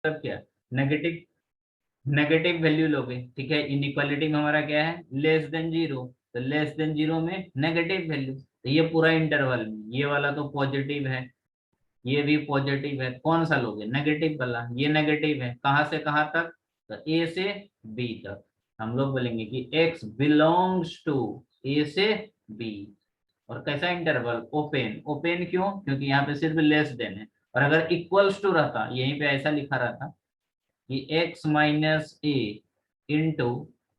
मतलब क्या, negative negative value लोगे, ठीक है। इनइक्वालिटी में हमारा क्या है, लेस देन जीरो, तो लेस देन जीरो में नेगेटिव वैल्यू, तो ये पूरा इंटरवल में ये वाला तो पॉजिटिव है, ये भी पॉजिटिव है, कौन सा लोगे, नेगेटिव वाला, ये नेगेटिव है, कहां से कहां तक, तो ए से बी तक। हम लोग बोलेंगे कि x बिलोंग्स टू ए से बी, और कैसा इंटरवल, ओपन, ओपन क्यों, क्योंकि यहाँ पे सिर्फ लेस देन है, और अगर इक्वल्स टू रहता, यहीं पे ऐसा लिखा रहता कि x minus a into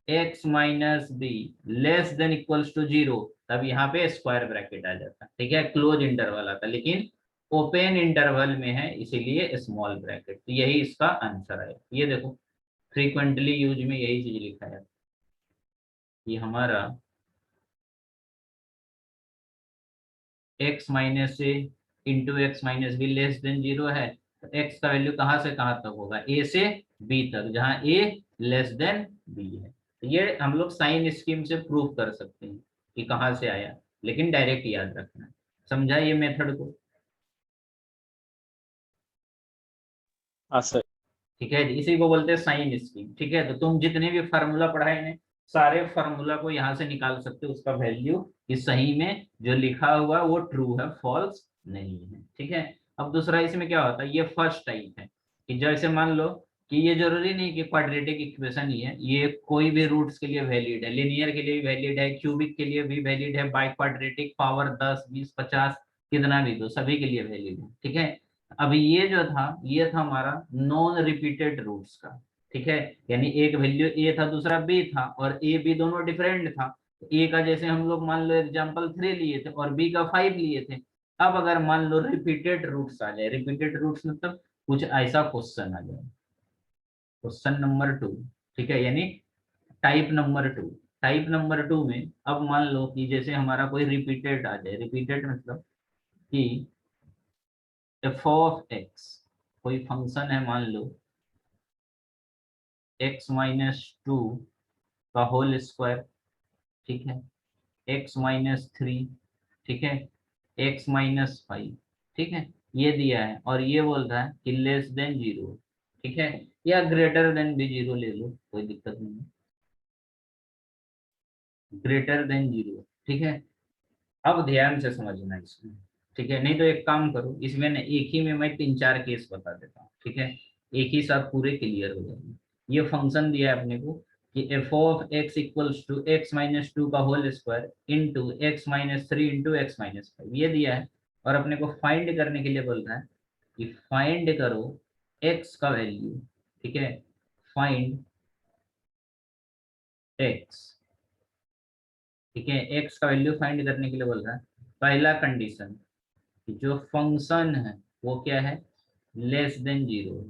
x minus b less than equals to zero, तब यहाँ पे स्क्वायर ब्रैकेट आ जाता, ठीक है, क्लोज इंटरवल आता, लेकिन ओपन इंटरवल में है इसीलिए स्मॉल ब्रैकेट, तो यही इसका आंसर है। ये देखो फ्रीक्वेंटली यूज में यही चीज लिखा है कि हमारा x minus a into x minus b less than zero है, तो x का वैल्यू कहाँ से कहाँ तक होगा, a से b तक, जहाँ a लेस देन b है। तो ये हम लोग साइन स्कीम से प्रूव कर सकते हैं कि कहाँ से आया, लेकिन डायरेक्ट याद रखना है। समझा ये मेथड को? हाँ सर। ठीक है, इसी को बोलते हैं साइन स्कीम, ठीक है। तो तुम जितने भी फार्मूला पढ़ाए हैं, सारे फार्मूला को यहाँ से निकाल सकते हो, उसका वैल्यू कि सही में जो लिखा हुआ वो ट्रू है, फॉल्स नहीं है, ठीक है। अब दूसरा इसमें क्या होता है, ये फर्स्ट टाइप है कि जैसे मान लो कि ये जरूरी नहीं कि क्वाड्रेटिक इक्वेशन ही है, ये कोई भी रूट्स के लिए वैलिड है, लिनियर के लिए भी वैलिड है, क्यूबिक के लिए भी वैलिड है, बाई क्वाड्रेटिक, पावर 10 20 50 कितना भी दो, सभी के लिए वैलिड है, ठीक है। अभी ये जो था, ये था हमारा नॉन रिपीटेड रूट्स का, ठीक है। यानी एक वैल्यू ए था, दूसरा बी था, और ए बी दोनों डिफरेंट था। ए का जैसे हम लोग मान लो एग्जांपल 3 लिए थे और बी का 5 लिए थे। अब अगर मान लो रिपीटेड रूट्स आ जाए, रिपीटेड रूट्स मतलब कुछ ऐसा क्वेश्चन आ जाए, क्वेश्चन नंबर 2, ठीक है, यानी टाइप नंबर 2, टाइप नंबर 2 में अब मान लो कि जैसे हमारा कोई रिपीटेड आ जाए, रिपीटेड मतलब कि एफ ऑफ एक्स, कोई फंक्शन है मान लो एक्स माइनस टू का होल स्क्वायर, ठीक है, एक्स माइनस थ्री, ठीक है, एक्स माइनस फाइव, ठीक है, ये दिया है, और ये बोल रहा है कि लेस देन जीरो, ठीक है, या ग्रेटर देन भी जीरो ले लो, कोई दिक्कत नहीं है, ग्रेटर देन जीरो, ठीक है। अब ध्यान से समझना इसमें, ठीक है, नहीं तो एक काम करो, इसमें ना एक ही में मैं 3 4 केस बता देता हूँ, ठीक है, एक ही साथ पूरे क्लियर हो जाएंगे। ये फंक्शन दिया है अपने को कि F of X equals to X minus two का whole square into x minus three into x minus five, ये दिया है, और अपने को फाइंड करने के लिए बोल रहा है कि फाइंड करो एक्स का वैल्यू, ठीक है, फाइंड एक्स, ठीक है, एक्स का वैल्यू फाइंड करने के लिए बोल रहा है। पहला कंडीशन, जो फंक्शन है वो क्या है, less than zero.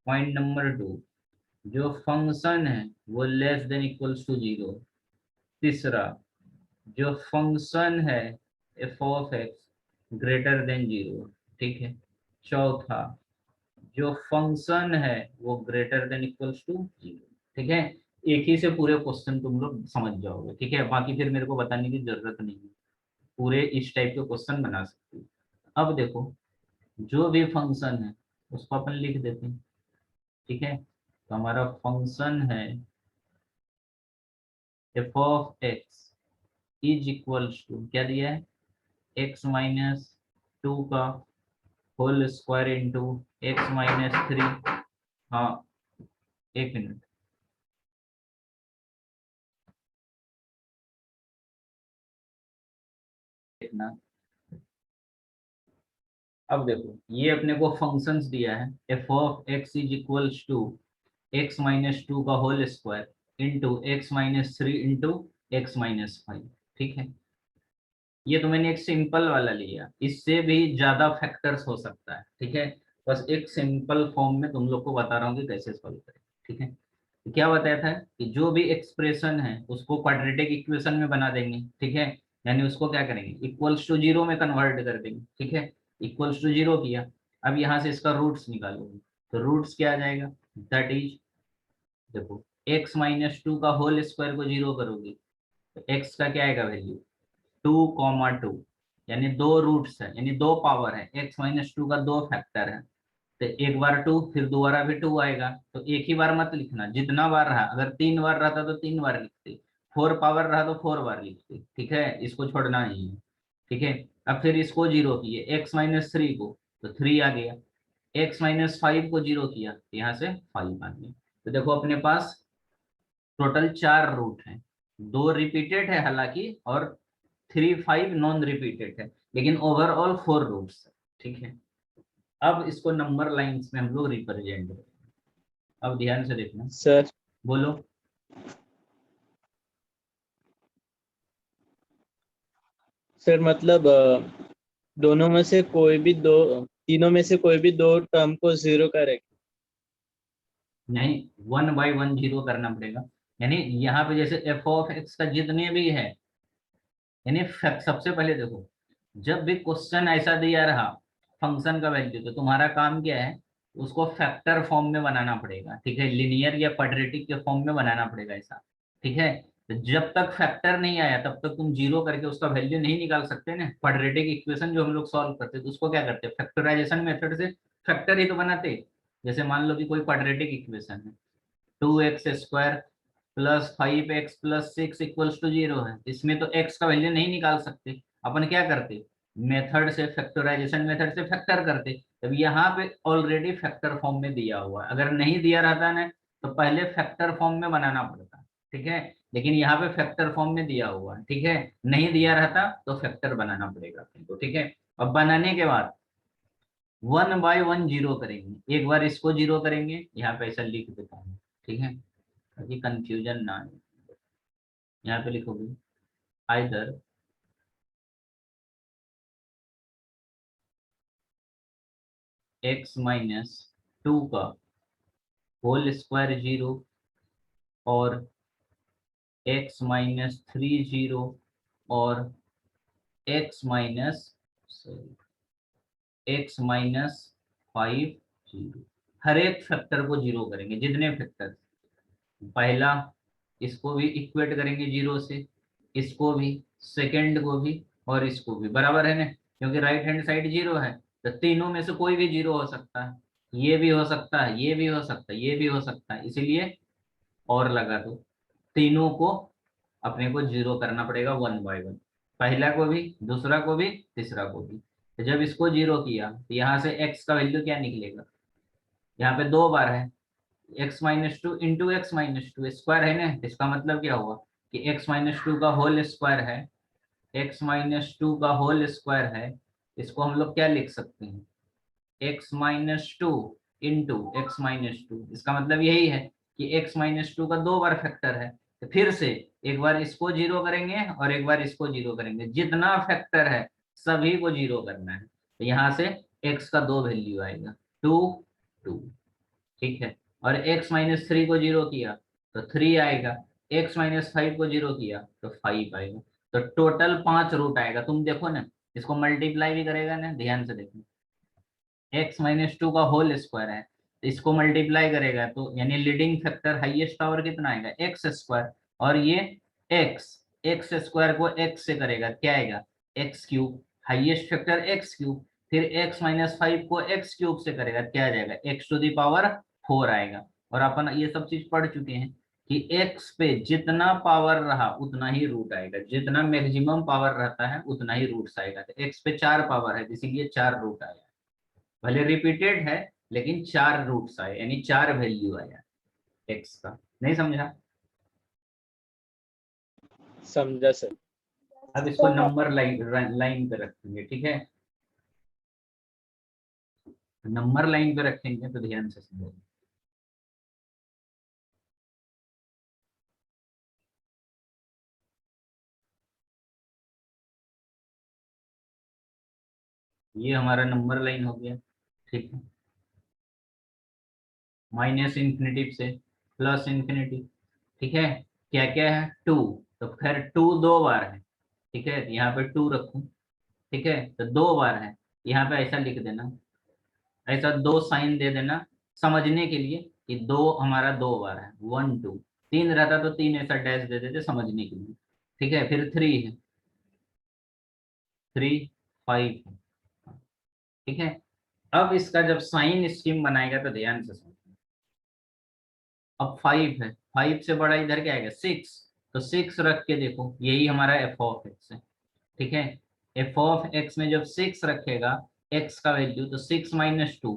Point number 2, जो फंक्शन है वो less than equals to zero. तीसरा, जो फंक्शन है F of x greater than zero, ठीक है। चौथा, जो फंक्शन है वो greater than equals to zero, ठीक है। एक ही से पूरे क्वेश्चन तुम लोग समझ जाओगे, ठीक है, बाकी फिर मेरे को बताने की जरूरत नहीं है, पूरे इस टाइप के क्वेश्चन बना सकते हो। अब देखो, जो भी फंक्शन है उसको अपन लिख देते हैं, ठीक है। तो हमारा फंक्शन है F of x is equals to, क्या दिया है, एक्स माइनस टू का whole square into x minus three, हाँ एक मिनट, देखना। अब देखो ये अपने को फंक्शंस दिया है, F of x is equals to X minus two का whole square into x minus three into x minus five, ठीक है। ये तो मैंने एक सिंपल वाला लिया, इससे भी ज्यादा फैक्टर्स हो सकता है, ठीक है। बस एक सिंपल फॉर्म में तुम लोग को बता रहा हूँ कि कैसे सॉल्व करें, ठीक है। तो क्या बताया था कि जो भी एक्सप्रेशन है उसको क्वाड्रेटिक इक्वेशन में बना देंगे, ठीक है, यानी उसको क्या करेंगे, इक्वल्स टू जीरो में कन्वर्ट कर देंगे, ठीक है। इक्वल्स टू जीरो किया, अब यहाँ से इसका रूट्स निकालोगे, तो रूट्स क्या आ जाएगा, दैट इज, देखो एक्स माइनस टू का होल स्क्वायर को जीरो करोगे तो एक्स का क्या आएगा वैल्यू, 2,2, यानी दो रूट्स है, यानी दो पावर है, एक्स माइनस टू का दो फैक्टर है, तो एक बार 2, फिर दोबारा भी 2 आएगा, तो एक ही बार मत लिखना, जितना बार रहा, अगर 3 बार रहता तो 3 बार लिखते, 4 पावर रहा तो 4 बार लिखते, ठीक है, इसको छोड़ना नहीं है, ठीक है। अब फिर इसको जीरो किए, x-3 को, तो 3 आ गया, x-5 को जीरो किया, तो यहाँ से 5 आ गया। तो देखो अपने पास टोटल 4 रूट हैं, 2 रिपीटेड है हालांकि, और 3, 5 नॉन रिपीटेड है, लेकिन ओवरऑल 4 रूट्स है, ठीक है। अब इसको नंबर लाइंस में हम लोग रिप्रेजेंट करेंगे। अब ध्यान से देखना, सर बोलो। सर मतलब दोनों में से कोई भी दो, तीनों में से कोई भी दो टर्म को जीरो करेंगे। नहीं, 1 बाय 1 जीरो करना पड़ेगा, यानी यहाँ पे जैसे एफ ऑफ एक्स का जितने भी है, यानी सबसे पहले देखो, जब भी क्वेश्चन ऐसा दिया रहा फंक्शन का वैल्यू, तो तुम्हारा काम क्या है, उसको फैक्टर फॉर्म में बनाना पड़ेगा, ठीक है, लिनियर या क्वाड्रेटिक के फॉर्म में बनाना पड़ेगा ऐसा, ठीक है। तो जब तक फैक्टर नहीं आया तब तक तुम जीरो करके उसका वैल्यू नहीं निकाल सकते ना। क्वाड्रेटिक इक्वेशन जो हम लोग सॉल्व करते तो उसको क्या करते, फैक्टराइजेशन मेथड से फैक्टर ही तो बनाते। जैसे मान लो कि कोई क्वाड्रेटिक इक्वेशन है, 2x² plus 5x+6 equals to 0 है, इसमें तो x का वैल्यू नहीं निकाल सकते, अपन क्या करते, मेथड से, फैक्टराइजेशन मेथड से फैक्टर करते। तब यहाँ पे ऑलरेडी फैक्टर फॉर्म में दिया हुआ है, अगर नहीं दिया रहता ना तो पहले फैक्टर फॉर्म में बनाना पड़ता, ठीक है, लेकिन यहाँ पे फैक्टर फॉर्म में दिया हुआ है, ठीक है, नहीं दिया रहता तो फैक्टर बनाना पड़ेगा तुमको, ठीक है। अब बनाने के बाद 1 बाय 1 जीरो करेंगे, एक बार इसको जीरो करेंगे, यहाँ पे ऐसा लिख देता हूँ, ठीक है, ताकि कंफ्यूजन ना आए। यहाँ पे लिखोगे आइदर x-2 का होल स्क्वायर जीरो, और x-3 जीरो, और x- x-5 जीरो। हर एक फैक्टर को जीरो करेंगे, जितने फैक्टर, पहला इसको भी इक्वेट करेंगे जीरो से, इसको भी, सेकंड को भी, और इसको भी, बराबर है ना, क्योंकि राइट हैंड साइड जीरो है, तो तीनों में से कोई भी जीरो हो सकता है, ये भी हो सकता है, ये भी हो सकता है, ये भी हो सकता है, इसीलिए और लगा दो, तीनों को अपने को जीरो करना पड़ेगा 1 बाय 1, पहला को भी, दूसरा को भी, तीसरा को भी। तो जब इसको जीरो किया तो यहाँ से x का वैल्यू क्या निकलेगा, यहाँ पे 2 बार है, x-2 इंटू x-2 स्क्वायर है ना, इसका मतलब क्या हुआ कि x-2 का होल स्क्वायर है, x-2 का होल स्क्वायर है, इसको हम लोग क्या लिख सकते हैं, x-2 इंटू x-2, इसका मतलब यही है कि x-2 का 2 बार फैक्टर है, तो फिर से एक बार इसको जीरो करेंगे और एक बार इसको जीरो करेंगे, जितना फैक्टर है सभी को जीरो करना है, तो यहाँ से x का 2 वैल्यू आएगा, 2 2, ठीक है, और x-3 को जीरो किया तो 3 आएगा, x-5 को जीरो किया तो 5 आएगा, तो टोटल 5 रूट आएगा। तुम देखो ना, इसको मल्टीप्लाई भी करेगा ना, ध्यान से देखो, x-2 का होल स्क्वायर है, तो इसको मल्टीप्लाई करेगा तो यानी लीडिंग फैक्टर हाईएस्ट पावर कितना आएगा, x², और ये x² को x से करेगा, क्या आएगा, x³, हाईएस्ट फैक्टर x³, फिर x-5 को x³ से करेगा, क्या आ जाएगा, x⁴ आएगा। और अपन ये सब चीज पढ़ चुके हैं कि x पे जितना पावर रहा उतना ही रूट आएगा, जितना मैक्सिमम पावर रहता है उतना ही रूट्स आएगा, तो x पे 4 पावर है, इसीलिए 4 रूट आया, भले रिपीटेड है लेकिन 4 रूट्स आए, यानी 4 वैल्यू आया एक्स का। नहीं समझा? समझा सर। अब इसको नंबर लाइन लाइन पे रखेंगे, ठीक है, नंबर लाइन पे रखेंगे तो ध्यान से समझो। ये हमारा नंबर लाइन हो गया, ठीक है, माइनस इंफिनिटी से प्लस इंफिनिटी, ठीक है, क्या क्या है, 2, तो खैर 2 2 बार है, ठीक है, यहाँ पे 2 रखूं, ठीक है, तो 2 बार है, यहाँ पे ऐसा लिख देना, ऐसा 2 साइन दे देना समझने के लिए कि 2 हमारा 2 बार है, 1 2, 3 रहता तो 3 ऐसा डैश दे देते समझने के लिए, ठीक है, फिर 3 है, 3 5 है, ठीक है, अब इसका जब साइन स्कीम बनाएगा तो ध्यान से समझना। अब 5 है, 5 से बड़ा इधर क्या आएगा 6, तो 6 रख के देखो, यही हमारा एफ ऑफ एक्स है। ठीक है, एफ ऑफ एक्स में जब 6 रखेगा एक्स का वैल्यू, तो 6 माइनस 2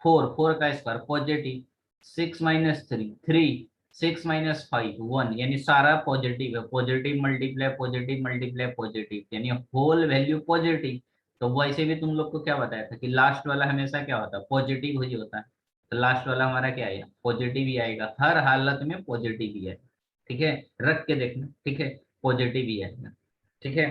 4, 4 का स्क्वायर पॉजिटिव, 6 माइनस 3 3, 6 माइनस 5 1, यानी सारा पॉजिटिव है। Positive multiply positive multiply positive, यानी होल वैल्यू पॉजिटिव। तो वैसे भी तुम लोग को क्या बताया था कि लास्ट वाला हमेशा क्या होता है, पॉजिटिव ही होता है। तो लास्ट वाला हमारा क्या आएगा, पॉजिटिव ही आएगा, हर हालत में पॉजिटिव ही आएगा। ठीक है, रख के देखना। ठीक है, पॉजिटिव ही आएगा। ठीक है,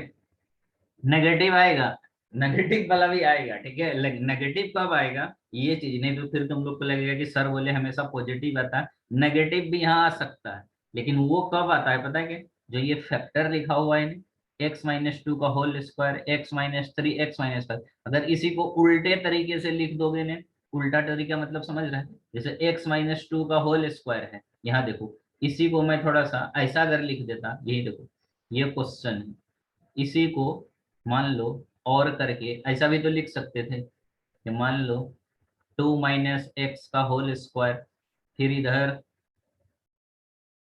नेगेटिव आएगा, नेगेटिव वाला भी आएगा। ठीक है, नेगेटिव कब आएगा ये चीज, नहीं तो फिर तुम लोग को लगेगा कि सर बोले हमेशा पॉजिटिव आता है। नेगेटिव भी यहाँ आ सकता है, लेकिन वो कब आता है पता है क्या, जो ये फैक्टर लिखा हुआ है ना, एक्स माइनस 2 का whole square, x minus 3, x minus 5, अगर इसी को उल्टे तरीके से लिख दोगे ना, उल्टा तरीका मतलब समझ रहे हैं, जैसे एक्स माइनस 2 का होल स्क्वायर है, यहाँ देखो, इसी को मैं थोड़ा सा ऐसा अगर लिख देता, यही देखो ये क्वेश्चन है, इसी को मान लो और करके ऐसा भी तो लिख सकते थे कि मान लो 2 माइनस एक्स का होल स्क्वायर, फिर इधर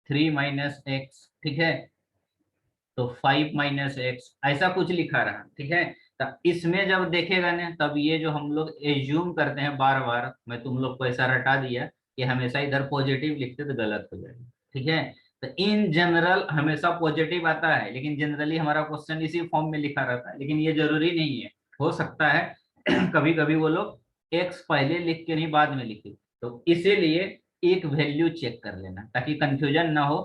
3 माइनस एक्स, ठीक है, तो 5 माइनस एक्स, ऐसा कुछ लिखा रहा। ठीक है, तो इसमें जब देखेगा ना, तब ये जो हम लोग एज्यूम करते हैं बार बार, मैं तुम लोग को ऐसा रटा दिया कि हमेशा इधर पॉजिटिव लिखते तो गलत हो जाएगा। ठीक है, तो इन जनरल हमेशा पॉजिटिव आता है, लेकिन जनरली हमारा क्वेश्चन इसी फॉर्म में लिखा रहता है, लेकिन ये जरूरी नहीं है, हो सकता है कभी कभी वो लोग एक्स पहले लिख के नहीं बाद में लिखे, तो इसीलिए एक वैल्यू चेक कर लेना ताकि कंफ्यूजन ना हो।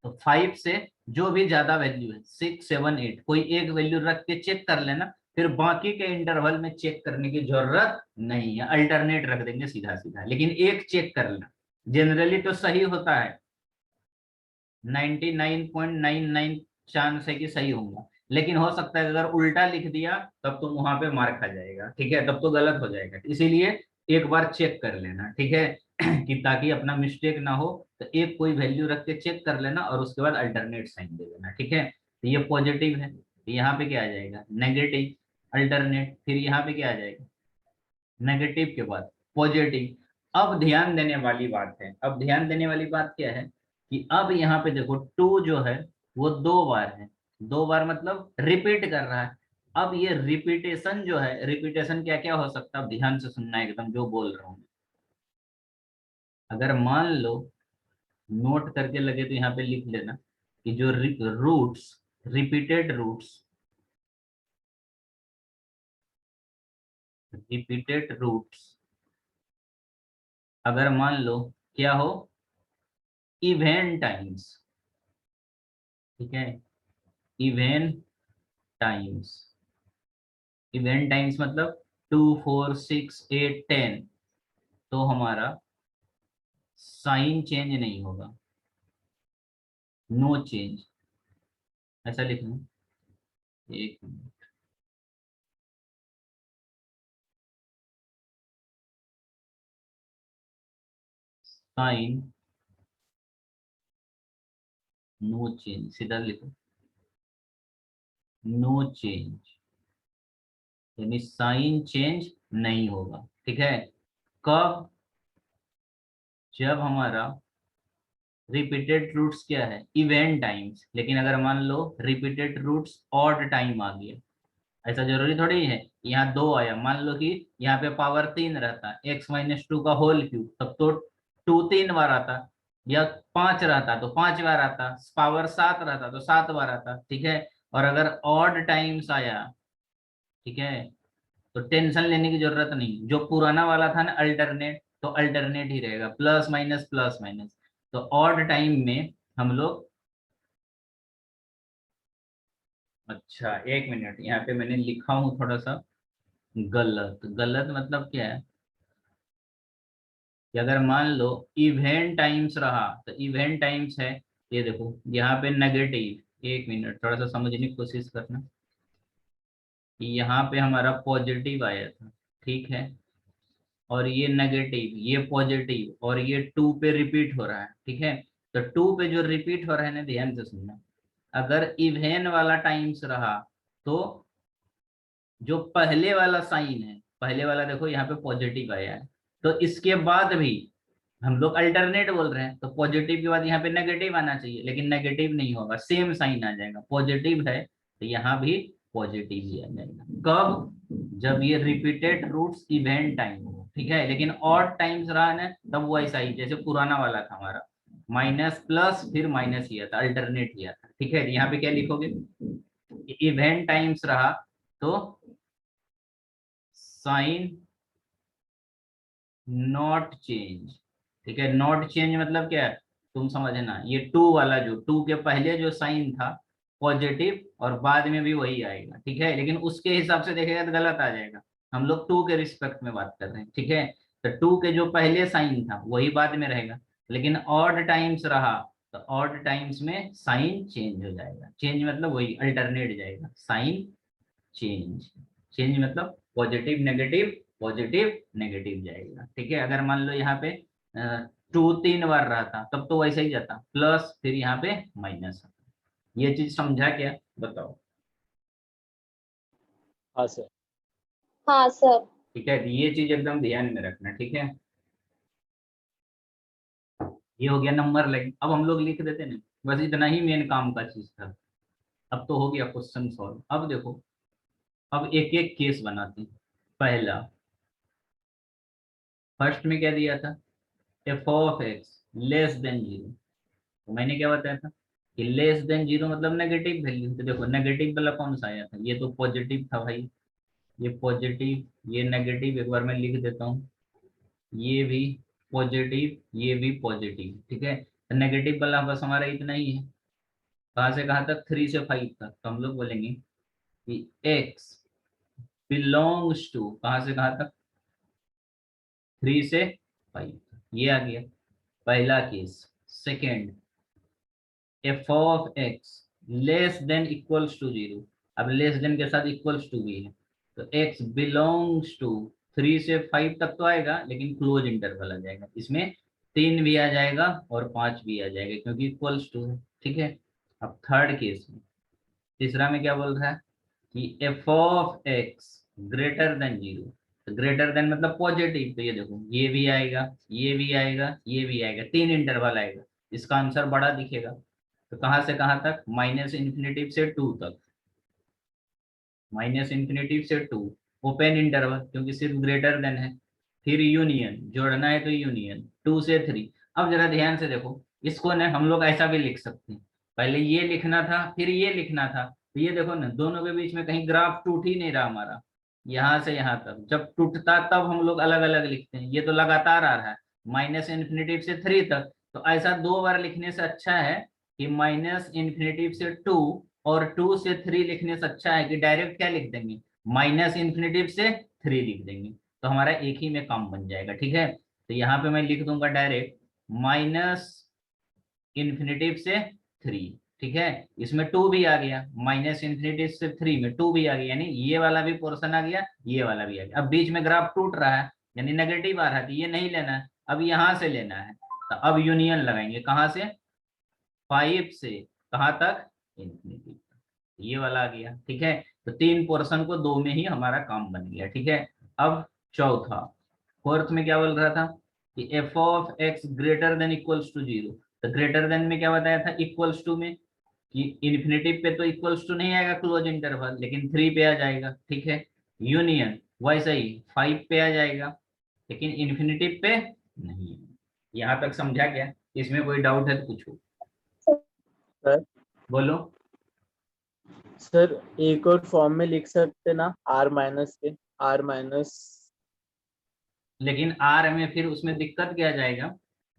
तो 5 से जो भी ज्यादा वैल्यू है 6 7 8, कोई एक वैल्यू रख के चेक कर लेना, फिर बाकी के इंटरवल में चेक करने की जरूरत नहीं है, अल्टरनेट रख देंगे सीधा सीधा, लेकिन एक चेक कर लेना। जनरली तो सही होता है, 99.99 चांस है कि सही होगा, लेकिन हो सकता है अगर उल्टा लिख दिया तब तो वहां पे मार खा जाएगा। ठीक है, तब तो गलत हो जाएगा, इसीलिए एक बार चेक कर लेना। ठीक है कि ताकि अपना मिस्टेक ना हो, तो एक कोई वैल्यू रख के चेक कर लेना और उसके बाद अल्टरनेट साइन दे देना। ठीक है, तो ये पॉजिटिव है, तो यहाँ पे क्या आ जाएगा नेगेटिव, अल्टरनेट, फिर यहाँ पे क्या आ जाएगा नेगेटिव के बाद पॉजिटिव। अब ध्यान देने वाली बात है, अब ध्यान देने वाली बात क्या है कि अब यहाँ पे देखो 2 जो है वो 2 बार है, 2 बार मतलब रिपीट कर रहा है। अब ये रिपीटेशन जो है, रिपीटेशन क्या क्या हो सकता है, अब ध्यान से सुनना एकदम जो बोल रहा हूँ। अगर मान लो नोट करके लगे तो यहाँ पे लिख लेना कि जो roots, repeated roots, repeated roots अगर मान लो क्या हो, इवन टाइम्स। ठीक है, इवन टाइम्स, इवन टाइम्स मतलब 2 4 6 8 10, तो हमारा साइन चेंज नहीं होगा, नो चेंज, ऐसा लिखना। एक मिनट, साइन नो चेंज, सीधा लिखो, नो चेंज, यानी साइन चेंज नहीं होगा। ठीक है, कब, जब हमारा रिपीटेड रूट्स क्या है इवेंट टाइम्स, लेकिन अगर मान लो रिपीटेड रूट्स ऑड टाइम आ गया, ऐसा जरूरी थोड़ी है, यहाँ 2 आया, मान लो कि यहाँ पे पावर 3 रहता, एक्स माइनस 2 का होल क्यूब, तब तो 2 3 बार आता, या 5 रहता तो 5 बार आता, पावर 7 रहता तो 7 बार आता। ठीक है, और अगर ऑड टाइम्स आया, ठीक है, तो टेंशन लेने की जरूरत नहीं, जो पुराना वाला था ना अल्टरनेट, तो अल्टरनेट ही रहेगा, प्लस माइनस प्लस माइनस। तो ऑड टाइम में हम लोग, अच्छा एक मिनट, यहाँ पे मैंने लिखा हूँ थोड़ा सा गलत, गलत मतलब क्या है कि अगर मान लो इवेंट टाइम्स रहा, तो इवेंट टाइम्स है, ये देखो यहाँ पे नेगेटिव, एक मिनट थोड़ा सा समझने की कोशिश करना, कि यहाँ पे हमारा पॉजिटिव आया था, ठीक है, और ये नेगेटिव, ये पॉजिटिव, और ये 2 पे रिपीट हो रहा है। ठीक है, तो 2 पे जो रिपीट हो रहा है ना, ध्यान से सुनना, अगर इवेन वाला टाइम्स रहा तो जो पहले वाला साइन है पहले वाला देखो यहाँ पे पॉजिटिव आया है, तो इसके बाद भी हम लोग अल्टरनेट बोल रहे हैं, तो पॉजिटिव के बाद यहाँ पे नेगेटिव आना चाहिए, लेकिन नेगेटिव नहीं होगा, सेम साइन आ जाएगा। पॉजिटिव है तो यहाँ भी पॉजिटिव ही आ जाएगा। कब? जब ये रिपीटेड रूट्स इवेंट टाइम हो, ठीक है। लेकिन ऑड टाइम्स रहा ना, तब वैसा ही जैसे पुराना वाला था हमारा, माइनस प्लस फिर माइनस किया था, अल्टरनेट किया था, ठीक है। यहाँ पे क्या लिखोगे? इवेंट टाइम्स रहा तो साइन नॉट चेंज, ठीक है। नॉट चेंज मतलब क्या है, तुम समझना, ये टू वाला, जो टू के पहले जो साइन था पॉजिटिव, और बाद में भी वही आएगा, ठीक है। लेकिन उसके हिसाब से देखेगा तो गलत आ जाएगा, हम लोग टू के रिस्पेक्ट में बात कर रहे हैं, ठीक है। तो टू के जो पहले साइन था वही बाद में रहेगा, लेकिन ऑड टाइम्स रहा तो ऑड टाइम्स में साइन चेंज हो जाएगा। चेंज मतलब वही अल्टरनेट जाएगा, साइन चेंज। चेंज मतलब पॉजिटिव नेगेटिव, पॉजिटिव नेगेटिव जाएगा, ठीक है। अगर मान लो यहाँ पे टू 3 बार रहा था तब तो वैसे ही जाता, प्लस फिर यहाँ पे माइनस। ये चीज समझा क्या? बताओ। हाँ सर। हाँ सर। ठीक है, तो ये चीज एकदम ध्यान में रखना, ठीक है। ये हो गया नंबर लाइन। अब हम लोग लिख देते ना, बस इतना ही मेन काम का चीज था। अब तो हो गया क्वेश्चन सॉल्व। अब देखो, अब एक एक केस बनाते हैं। पहला, फर्स्ट में क्या दिया था? F of x less than zero. तो मैंने क्या बताया था कि लेस देन जीरो मतलब नेगेटिव वैल्यू। तो देखो नेगेटिव वाला कौन सा आया था, ये तो पॉजिटिव था भाई, ये पॉजिटिव ये नेगेटिव, एक बार मैं लिख देता हूँ, ये भी पॉजिटिव ये भी पॉजिटिव, ठीक है। तो नेगेटिव वाला बस हमारा इतना ही है, कहाँ से कहाँ तक? 3 से 5 तक। तो हम लोग बोलेंगे कि x बिलोंग्स टू, कहाँ से कहाँ तक? 3 से 5। ये आ गया पहला case. Second, f of x less than equals to zero. अब लेस देन के साथ इक्वल्स टू भी है, तो एक्स बिलोंग्स टू 3 से 5 तक तो आएगा, लेकिन क्लोज इंटरवल आ जाएगा, इसमें 3 भी आ जाएगा और 5 भी आ जाएगा, क्योंकि इक्वल्स टू है, ठीक है। अब थर्ड केस में, तीसरा में क्या बोल रहा है कि F of x greater than zero. तो ग्रेटर देन मतलब पॉजिटिव, तो ये देखो ये भी आएगा, ये भी आएगा, ये भी आएगा, 3 इंटरवल आएगा, इसका आंसर बड़ा दिखेगा। तो कहाँ से कहाँ तक? माइनस इन्फिनेटिव से 2 तक, माइनस इन्फिनेटिव से 2, ओपन इंटरवल क्योंकि सिर्फ ग्रेटर देन है। फिर यूनियन, जोड़ना है तो यूनियन 2 से 3। अब जरा ध्यान से देखो, इसको ना हम लोग ऐसा भी लिख सकते हैं, पहले ये लिखना था फिर ये लिखना था, तो ये देखो ना दोनों के बीच में कहीं ग्राफ टूट ही नहीं रहा हमारा, यहाँ से यहाँ तक। जब टूटता तब हम लोग अलग अलग लिखते हैं, ये तो लगातार आ रहा है माइनस इन्फिनेटिव से 3 तक। तो ऐसा 2 बार लिखने से अच्छा है कि माइनस इन्फिनेटिव से 2 और 2 से 3 लिखने से अच्छा है कि डायरेक्ट क्या लिख देंगे, माइनस इन्फिनेटिव से 3 लिख देंगे, तो हमारा एक ही में काम बन जाएगा, ठीक है। तो यहाँ पे मैं लिख दूंगा डायरेक्ट माइनस इन्फिनेटिव से 3, ठीक है। इसमें 2 भी आ गया, माइनस इन्फिनेटिव से 3 में 2 भी आ गया, यानी ये वाला भी पोर्शन आ गया, ये वाला भी आ गया। अब बीच में ग्राफ टूट रहा है यानी नेगेटिव आ रहा है, तो ये नहीं लेना है, अब यहाँ से लेना है। तो अब यूनियन लगाएंगे, कहाँ से? 5 से कहाँ तक? इन्फिनिटी। ये वाला आ गया, ठीक है। तो 3 पोर्शन को 2 में ही हमारा काम बन गया, ठीक है। अब चौथा, फोर्थ में क्या बोल रहा था कि F of x greater than equals to zero. तो ग्रेटर देन में क्या बताया था? इक्वल्स टू में, कि इन्फिनेटिव पे तो इक्वल्स टू नहीं आएगा क्लोज इंटरवल, लेकिन 3 पे आ जाएगा, ठीक है। यूनियन वैसा ही 5 पे आ जाएगा, लेकिन इन्फिनेटिव पे नहीं। यहाँ तक समझा क्या? इसमें कोई डाउट है तो पूछो। सर बोलो। सर एक और फॉर्म में लिख सकते ना, आर माइनस के, आर माइनस। लेकिन आर में फिर उसमें दिक्कत क्या जाएगा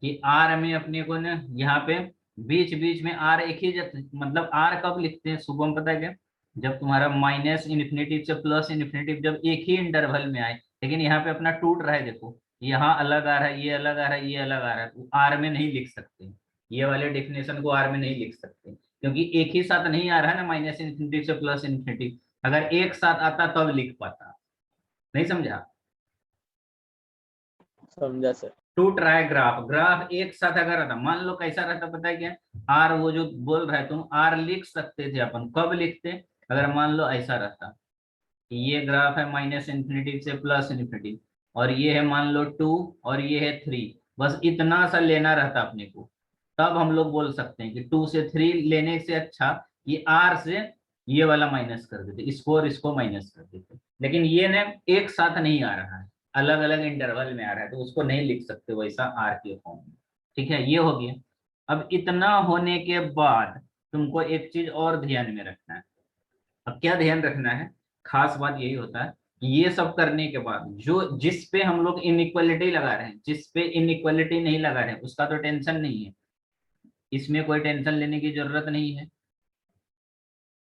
कि आर में अपने को ना यहाँ पे बीच बीच में आर एक ही मतलब आर कब लिखते हैं शुभम पता है क्या? जब तुम्हारा माइनस इन्फिनेटिव से प्लस इन्फिनेटिव जब एक ही इंटरवल में आए। लेकिन यहाँ पे अपना टूट रहा है, देखो यहाँ अलग आ रहा है, ये अलग आ रहा है, ये अलग आ रहा है, तो आर में नहीं लिख सकते, ये वाले डेफिनेशन को आर में नहीं लिख सकते, क्योंकि एक ही साथ नहीं आ रहा है ना माइनस इन्फिनेटिव से प्लस इन्फिनेटिव। अगर एक साथ आता तब लिख पाता। नहीं समझा? समझा सर। टूट रहा है ग्राफ, ग्राफ एक साथ अगर रहता, मान लो कैसा रहता पता है क्या? आर वो जो बोल रहा है तुम, आर लिख सकते थे अपन, कब लिखते? अगर मान लो ऐसा रहता, ये ग्राफ है माइनस इन्फिनिटी से प्लस इन्फिनिटी, और ये है मान लो 2 और ये है 3, बस इतना सा लेना रहता अपने को, तब हम लोग बोल सकते हैं कि 2 से 3 लेने से अच्छा ये R से ये वाला माइनस कर देते, इसको और इसको माइनस कर देते। लेकिन ये ना एक साथ नहीं आ रहा है, अलग अलग इंटरवल में आ रहा है, तो उसको नहीं लिख सकते वैसा R के फॉर्म में। ठीक है, ये हो गया। अब इतना होने के बाद तुमको एक चीज और ध्यान में रखना है। अब क्या ध्यान रखना है, खास बात यही होता है कि ये सब करने के बाद जो जिस पे हम लोग इनइक्वालिटी लगा रहे हैं, जिस पे इनइक्वालिटी नहीं लगा रहे हैं उसका तो टेंशन नहीं है, इसमें कोई टेंशन लेने की जरूरत नहीं है।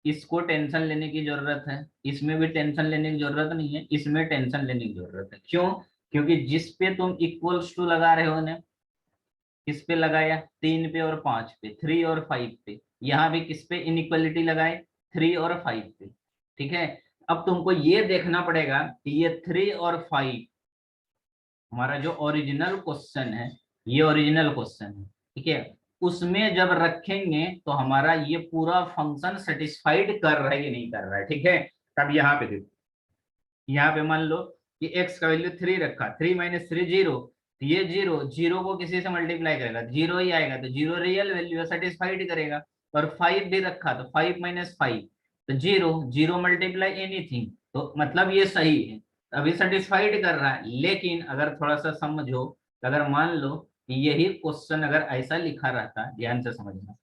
इसको टेंशन लेने की जरूरत है, इसमें भी टेंशन लेने की जरूरत नहीं है, इसमें टेंशन लेने की जरूरत है। क्यों? क्योंकि जिस पे तुम इक्वल्स टू लगा रहे हो ना, किस पे लगाया, 3 पे और 5 पे, 3 और 5 पे। यहाँ भी किस पे इनइक्वालिटी लगाए, 3 और 5 पे। ठीक है, अब तुमको ये देखना पड़ेगा कि ये 3 और 5 हमारा जो ओरिजिनल क्वेश्चन है, ये ओरिजिनल क्वेश्चन है, ठीक है, उसमें जब रखेंगे तो हमारा ये पूरा फंक्शन सेटिस्फाइड कर रहा है कि नहीं कर रहा है। ठीक है, तब यहाँ पे देखो, यहाँ पे मान लो कि x का वैल्यू 3 रखा, 3 माइनस 3 0, ये जीरो को किसी से मल्टीप्लाई करेगा, जीरो ही आएगा, तो जीरो रियल वैल्यू है, सेटिस्फाइड करेगा। और 5 भी रखा, तो 5 माइनस 5 तो जीरो, जीरो मल्टीप्लाई एनीथिंग, तो मतलब ये सही है, अभी सेटिस्फाइड कर रहा है। लेकिन अगर थोड़ा सा समझो, अगर मान लो कि यही क्वेश्चन अगर ऐसा लिखा रहता, ध्यान से समझना,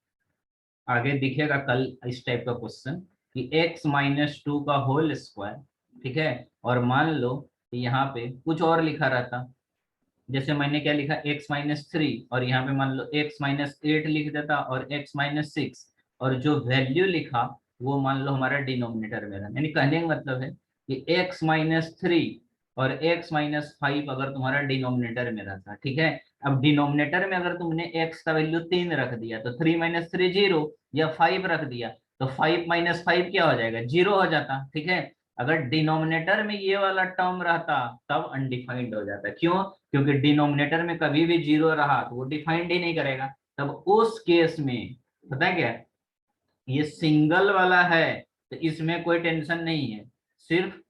आगे दिखेगा कल इस टाइप का क्वेश्चन कि x माइनस 2 का होल स्क्वायर, ठीक है, और मान लो कि यहाँ पे कुछ और लिखा रहता, जैसे मैंने क्या लिखा, x माइनस 3, और यहाँ पे मान लो x माइनस 8 लिख देता, और x माइनस 6, और जो वैल्यू लिखा वो मान लो हमारा डिनोमिनेटर में रहा। यानी कहने का मतलब है कि x माइनस 3 और x माइनस 5 अगर तुम्हारा डिनोमिनेटर में रहता, ठीक है, अब डिनोमिनेटर में अगर तुमने x का वैल्यू 3 रख दिया तो 3 माइनस 3 0, या 5 रख दिया तो 5 माइनस 5 क्या हो जाएगा, 0 हो जाता। ठीक है, अगर डिनोमिनेटर में ये वाला टर्म रहता तब अनडिफाइंड हो जाता। क्यों? क्योंकि डिनोमिनेटर में कभी भी 0 रहा तो वो डिफाइंड ही नहीं करेगा। तब उस केस में पता है क्या, ये सिंगल वाला है तो इसमें कोई टेंशन नहीं है, सिर्फ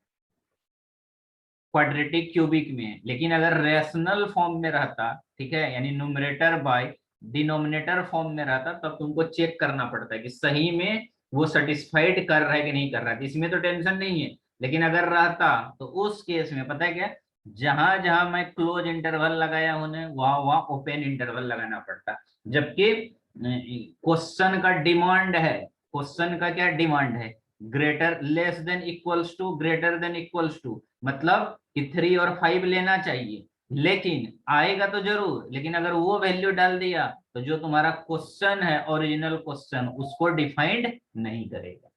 क्वाड्रेटिक क्यूबिक में है। लेकिन अगर रेशनल फॉर्म में रहता, ठीक है, यानी न्यूमरेटर बाय डिनोमिनेटर फॉर्म में रहता, तब तुमको चेक करना पड़ता है कि सही में वो सेटिस्फाइड कर रहा है कि नहीं कर रहा है, इसमें तो टेंशन नहीं है। लेकिन अगर रहता तो उस केस में पता है क्या, जहां जहां मैं क्लोज इंटरवल लगाया हूं वहां वहां ओपन इंटरवल लगाना पड़ता। जबकि क्वेश्चन का डिमांड है, क्वेश्चन का क्या डिमांड है, greater less than equals to greater than equals to, मतलब कि 3 और 5 लेना चाहिए। लेकिन आएगा तो जरूर, लेकिन अगर वो वैल्यू डाल दिया तो जो तुम्हारा क्वेश्चन है ओरिजिनल क्वेश्चन उसको डिफाइंड नहीं करेगा।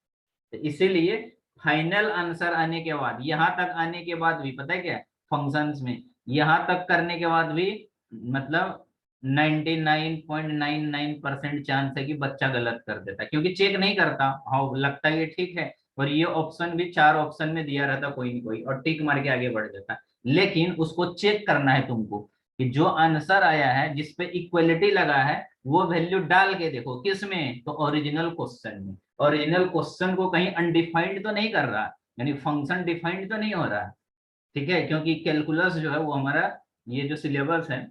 तो इसीलिए फाइनल आंसर आने के बाद, यहां तक आने के बाद भी पता है क्या, फंक्शंस में यहां तक करने के बाद भी मतलब 99.99% चांस है कि बच्चा गलत कर देता, क्योंकि चेक नहीं करता, हाँ लगता है ये ठीक है, और ये ऑप्शन भी 4 ऑप्शन में दिया रहता कोई न कोई, और टिक मार के आगे बढ़ जाता। लेकिन उसको चेक करना है तुमको कि जो आंसर आया है जिसपे इक्वलिटी लगा है वो वैल्यू डाल के देखो, किस में, तो ओरिजिनल क्वेश्चन में। ओरिजिनल क्वेश्चन को कहीं अनडिफाइंड तो नहीं कर रहा, यानी फंक्शन डिफाइंड तो नहीं हो रहा। ठीक है, क्योंकि कैलकुलस जो है वो हमारा ये जो सिलेबस है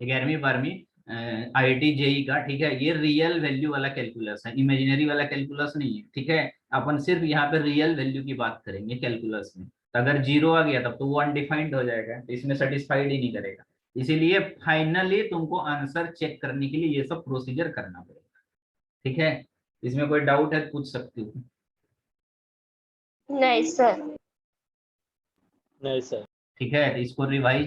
11वीं 12वीं IIT JEE का, ठीक है, ये रियल वैल्यू वाला कैलकुलस है, इमेजिनरी वाला कैलकुलस नहीं है। ठीक है, अपन सिर्फ यहाँ पे रियल वैल्यू की बात करेंगे कैलकुलस में, तो अगर 0 आ गया तब तो वो अनडिफाइंड हो जाएगा, तो इसमें सेटिस्फाइड ही नहीं करेगा। इसीलिए फाइनली तुमको आंसर चेक करने के लिए ये सब प्रोसीजर करना पड़ेगा। ठीक है, इसमें कोई डाउट है पूछ सकती हो। नहीं सर। नहीं सर। ठीक है, तो इसको रिवाइज